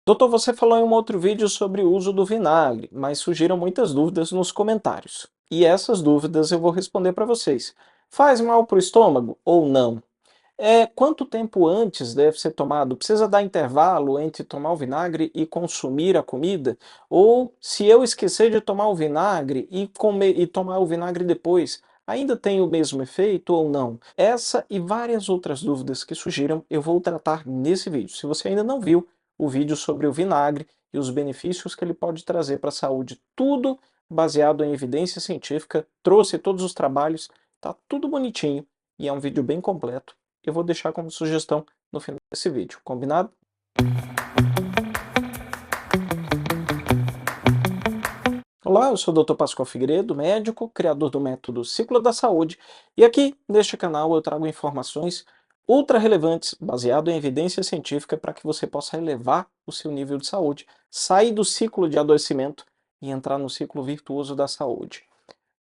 Doutor, você falou em um outro vídeo sobre o uso do vinagre, mas surgiram muitas dúvidas nos comentários. E essas dúvidas eu vou responder para vocês. Faz mal para o estômago ou não? Quanto tempo antes deve ser tomado? Precisa dar intervalo entre tomar o vinagre e consumir a comida? Ou se eu esquecer de tomar o vinagre e comer e tomar o vinagre depois, ainda tem o mesmo efeito ou não? Essa e várias outras dúvidas que surgiram eu vou tratar nesse vídeo. Se você ainda não viu o vídeo sobre o vinagre e os benefícios que ele pode trazer para a saúde, tudo baseado em evidência científica, trouxe todos os trabalhos, tá tudo bonitinho e é um vídeo bem completo. Eu vou deixar como sugestão no final desse vídeo, combinado? Olá, eu sou o Dr. Pascoal Figueiredo, médico, criador do método Ciclo da Saúde, e aqui neste canal eu trago informações ultra relevantes, baseado em evidência científica, para que você possa elevar o seu nível de saúde, sair do ciclo de adoecimento e entrar no ciclo virtuoso da saúde.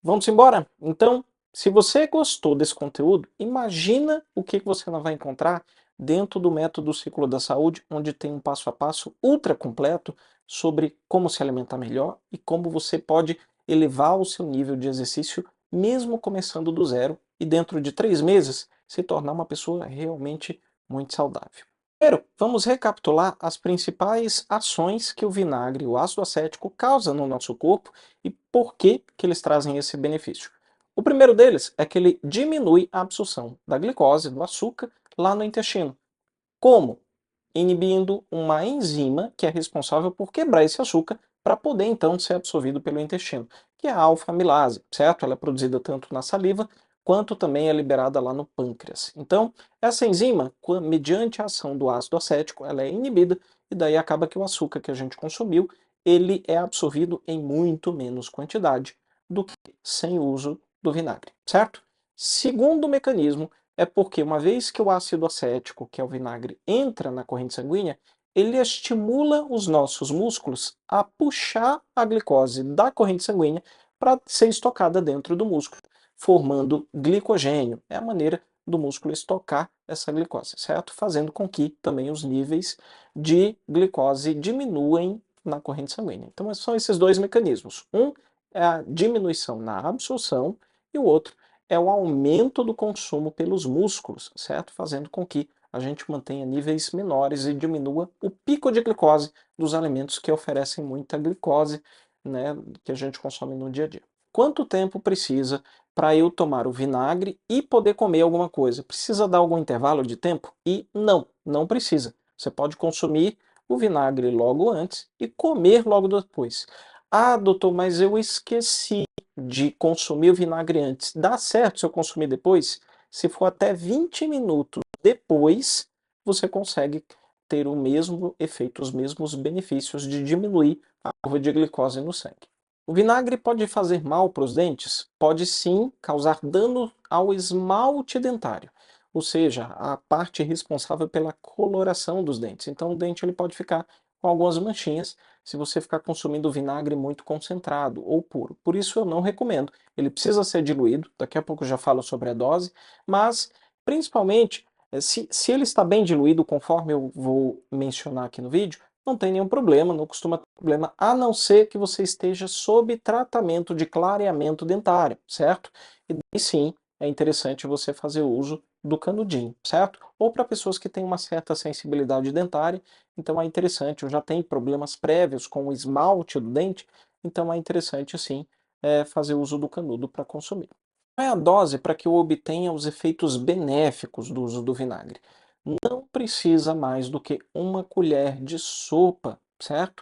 Vamos embora? Então, se você gostou desse conteúdo, imagina o que você não vai encontrar dentro do método Ciclo da Saúde, onde tem um passo a passo ultra completo sobre como se alimentar melhor e como você pode elevar o seu nível de exercício mesmo começando do zero e dentro de 3 meses se tornar uma pessoa realmente muito saudável. Primeiro, vamos recapitular as principais ações que o vinagre e o ácido acético causam no nosso corpo e por que eles trazem esse benefício. O primeiro deles é que ele diminui a absorção da glicose, do açúcar, lá no intestino. Como? Inibindo uma enzima que é responsável por quebrar esse açúcar para poder então ser absorvido pelo intestino, que é a alfa-amilase, certo? Ela é produzida tanto na saliva quanto também é liberada lá no pâncreas. Então, essa enzima, mediante a ação do ácido acético, ela é inibida e daí acaba que o açúcar que a gente consumiu, ele é absorvido em muito menos quantidade do que sem o uso do vinagre, certo? Segundo mecanismo é porque uma vez que o ácido acético, que é o vinagre, entra na corrente sanguínea, ele estimula os nossos músculos a puxar a glicose da corrente sanguínea para ser estocada dentro do músculo, formando glicogênio. É a maneira do músculo estocar essa glicose, certo? Fazendo com que também os níveis de glicose diminuem na corrente sanguínea. Então, são esses dois mecanismos. Um é a diminuição na absorção e o outro é o aumento do consumo pelos músculos, certo? Fazendo com que a gente mantenha níveis menores e diminua o pico de glicose dos alimentos que oferecem muita glicose, né, que a gente consome no dia a dia. Quanto tempo precisa para eu tomar o vinagre e poder comer alguma coisa? Precisa dar algum intervalo de tempo? E não precisa. Você pode consumir o vinagre logo antes e comer logo depois. Ah, doutor, mas eu esqueci de consumir o vinagre antes. Dá certo se eu consumir depois? Se for até 20 minutos depois, você consegue ter o mesmo efeito, os mesmos benefícios de diminuir a curva de glicose no sangue. O vinagre pode fazer mal para os dentes? Pode sim causar dano ao esmalte dentário, ou seja, a parte responsável pela coloração dos dentes. Então o dente ele pode ficar com algumas manchinhas se você ficar consumindo vinagre muito concentrado ou puro. Por isso eu não recomendo. Ele precisa ser diluído, daqui a pouco eu já falo sobre a dose, mas principalmente se ele está bem diluído, conforme eu vou mencionar aqui no vídeo, não tem nenhum problema, não costuma ter problema, a não ser que você esteja sob tratamento de clareamento dentário, certo? E daí sim é interessante você fazer uso do canudinho, certo? Ou para pessoas que têm uma certa sensibilidade dentária, então é interessante, ou já tem problemas prévios com o esmalte do dente, então é interessante sim fazer uso do canudo para consumir. Qual é a dose para que eu obtenha os efeitos benéficos do uso do vinagre? Não precisa mais do que uma colher de sopa, certo?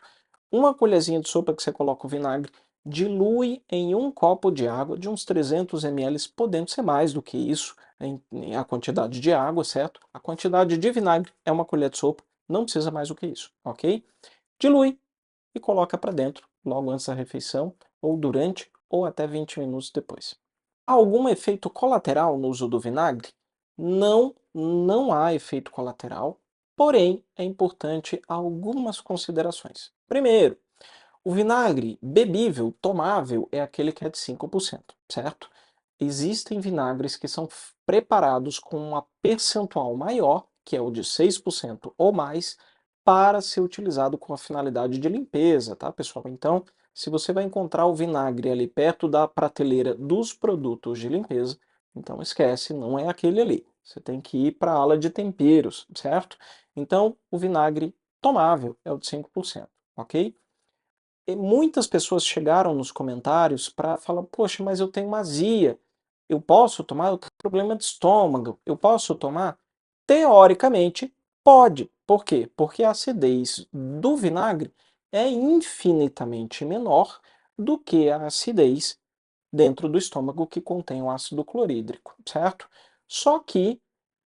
Uma colherzinha de sopa que você coloca o vinagre, dilui em um copo de água de uns 300 ml, podendo ser mais do que isso em a quantidade de água, certo? A quantidade de vinagre é uma colher de sopa, não precisa mais do que isso, ok? Dilui e coloca para dentro logo antes da refeição, ou durante, ou até 20 minutos depois. Há algum efeito colateral no uso do vinagre? Não há efeito colateral, porém é importante algumas considerações. Primeiro, o vinagre bebível, tomável, é aquele que é de 5%, certo? Existem vinagres que são preparados com uma percentual maior, que é o de 6% ou mais, para ser utilizado com a finalidade de limpeza, tá, pessoal? Então, se você vai encontrar o vinagre ali perto da prateleira dos produtos de limpeza, então esquece, não é aquele ali. Você tem que ir para a ala de temperos, certo? Então, o vinagre tomável é o de 5%, ok? E muitas pessoas chegaram nos comentários para falar, poxa, mas eu tenho uma azia, eu posso tomar? Eu tenho problema de estômago, eu posso tomar? Teoricamente, pode. Por quê? Porque a acidez do vinagre é infinitamente menor do que a acidez dentro do estômago que contém o ácido clorídrico, certo? Só que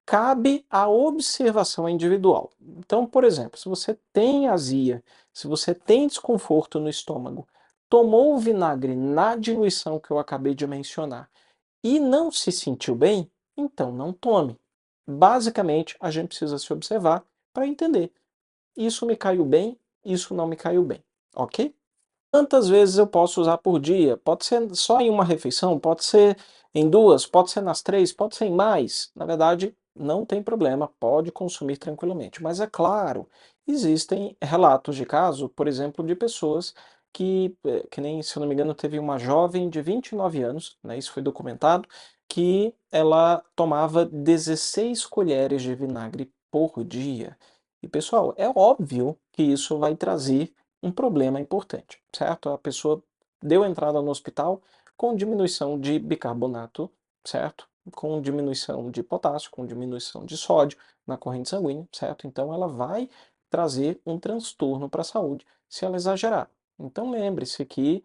cabe a observação individual. Então, por exemplo, se você tem azia, se você tem desconforto no estômago, tomou o vinagre na diluição que eu acabei de mencionar e não se sentiu bem, então não tome. Basicamente, a gente precisa se observar para entender. Isso me caiu bem, isso não me caiu bem, ok? Quantas vezes eu posso usar por dia? Pode ser só em uma refeição, pode ser em duas, pode ser nas três, pode ser em mais. Na verdade, não tem problema, pode consumir tranquilamente. Mas é claro, existem relatos de caso, por exemplo, de pessoas que nem, se eu não me engano, teve uma jovem de 29 anos, né, isso foi documentado, que ela tomava 16 colheres de vinagre por dia. E pessoal, é óbvio que isso vai trazer um problema importante, certo? A pessoa deu entrada no hospital com diminuição de bicarbonato, certo? Com diminuição de potássio, com diminuição de sódio na corrente sanguínea, certo? Então ela vai trazer um transtorno para a saúde se ela exagerar. Então lembre-se que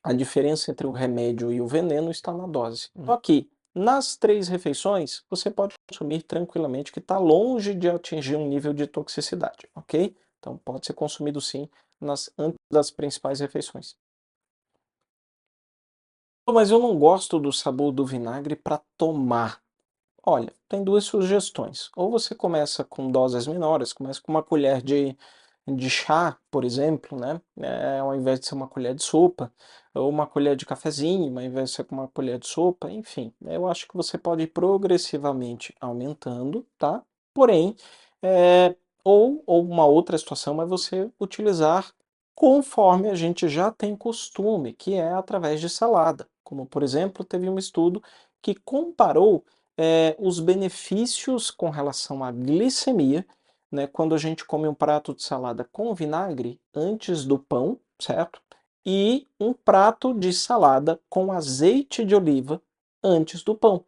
a diferença entre o remédio e o veneno está na dose. Só que nas 3 refeições você pode consumir tranquilamente, que está longe de atingir um nível de toxicidade, ok? Então pode ser consumido sim antes das principais refeições. Mas eu não gosto do sabor do vinagre para tomar. Olha, tem duas sugestões. Ou você começa com doses menores, começa com uma colher de chá, por exemplo, né? Ao invés de ser uma colher de sopa, ou uma colher de cafezinho, ao invés de ser com uma colher de sopa, enfim. Eu acho que você pode ir progressivamente aumentando, tá? Porém, ou uma outra situação é você utilizar conforme a gente já tem costume, que é através de salada. Como, por exemplo, teve um estudo que comparou os benefícios com relação à glicemia, né, quando a gente come um prato de salada com vinagre antes do pão, certo? E um prato de salada com azeite de oliva antes do pão.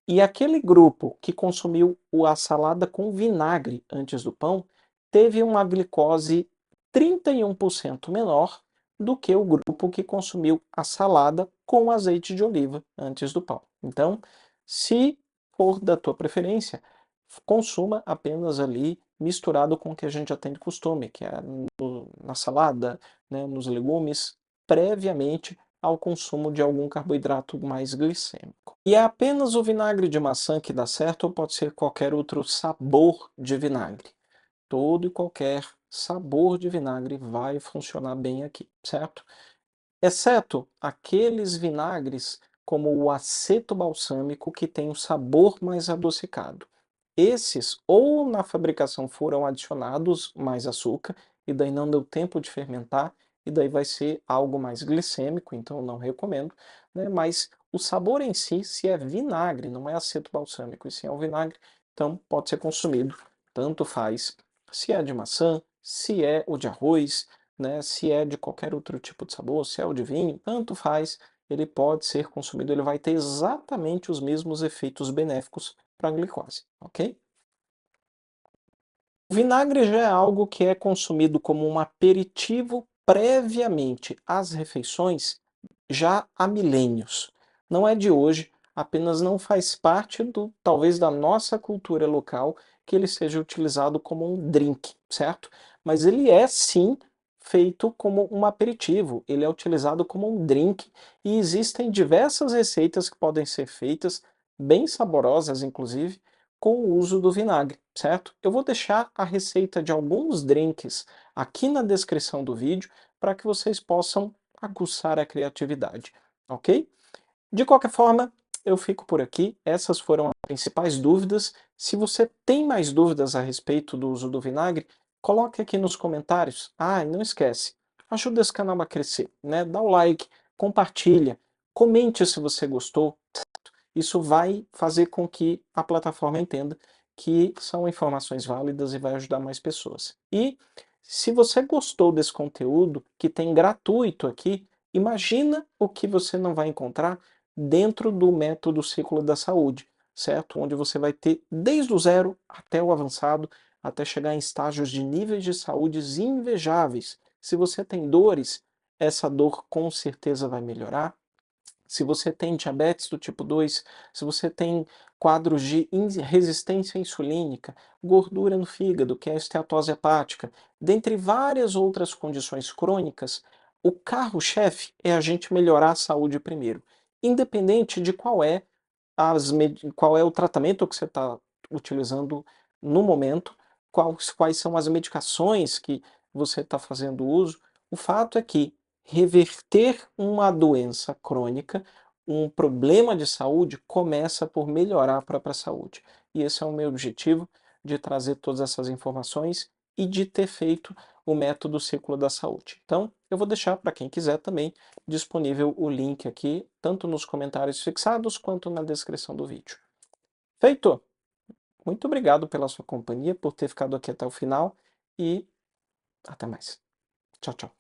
E aquele grupo que consumiu a salada com vinagre antes do pão teve uma glicose 31% menor do que o grupo que consumiu a salada com azeite de oliva antes do pão. Então, se for da tua preferência, consuma apenas ali misturado com o que a gente já tem de costume, que é na salada, né, nos legumes, previamente ao consumo de algum carboidrato mais glicêmico. E é apenas o vinagre de maçã que dá certo ou pode ser qualquer outro sabor de vinagre? Todo e qualquer sabor de vinagre vai funcionar bem aqui, certo? Exceto aqueles vinagres como o aceto balsâmico que tem um sabor mais adocicado. Esses, ou na fabricação foram adicionados mais açúcar, e daí não deu tempo de fermentar, e daí vai ser algo mais glicêmico, então eu não recomendo, né? Mas o sabor em si, se é vinagre, não é aceto balsâmico, e sim é o vinagre, então pode ser consumido, tanto faz se é de maçã, se é o de arroz, né? Se é de qualquer outro tipo de sabor, se é o de vinho, tanto faz, ele pode ser consumido, ele vai ter exatamente os mesmos efeitos benéficos para a glicose, ok? O vinagre já é algo que é consumido como um aperitivo previamente às refeições já há milênios. Não é de hoje, apenas não faz parte talvez da nossa cultura local que ele seja utilizado como um drink, certo? Mas ele é sim feito como um aperitivo, ele é utilizado como um drink e existem diversas receitas que podem ser feitas, bem saborosas inclusive, com o uso do vinagre, certo? Eu vou deixar a receita de alguns drinks aqui na descrição do vídeo para que vocês possam aguçar a criatividade, ok? De qualquer forma, eu fico por aqui. Essas foram principais dúvidas. Se você tem mais dúvidas a respeito do uso do vinagre, coloque aqui nos comentários. Ah, e não esquece, ajuda esse canal a crescer, né? Dá o like, compartilha, comente se você gostou. Isso vai fazer com que a plataforma entenda que são informações válidas e vai ajudar mais pessoas. E se você gostou desse conteúdo, que tem gratuito aqui, imagina o que você não vai encontrar dentro do método Círculo da Saúde, certo? Onde você vai ter desde o zero até o avançado, até chegar em estágios de níveis de saúde invejáveis. Se você tem dores, essa dor com certeza vai melhorar. Se você tem diabetes do tipo 2, se você tem quadros de resistência insulínica, gordura no fígado, que é a esteatose hepática, dentre várias outras condições crônicas, o carro-chefe é a gente melhorar a saúde primeiro, independente de qual é o tratamento que você está utilizando no momento, quais são as medicações que você está fazendo uso. O fato é que reverter uma doença crônica, um problema de saúde, começa por melhorar a própria saúde. E esse é o meu objetivo, de trazer todas essas informações e de ter feito o método Círculo da Saúde. Então, eu vou deixar para quem quiser também disponível o link aqui, tanto nos comentários fixados quanto na descrição do vídeo. Feito! Muito obrigado pela sua companhia, por ter ficado aqui até o final e até mais. Tchau, tchau.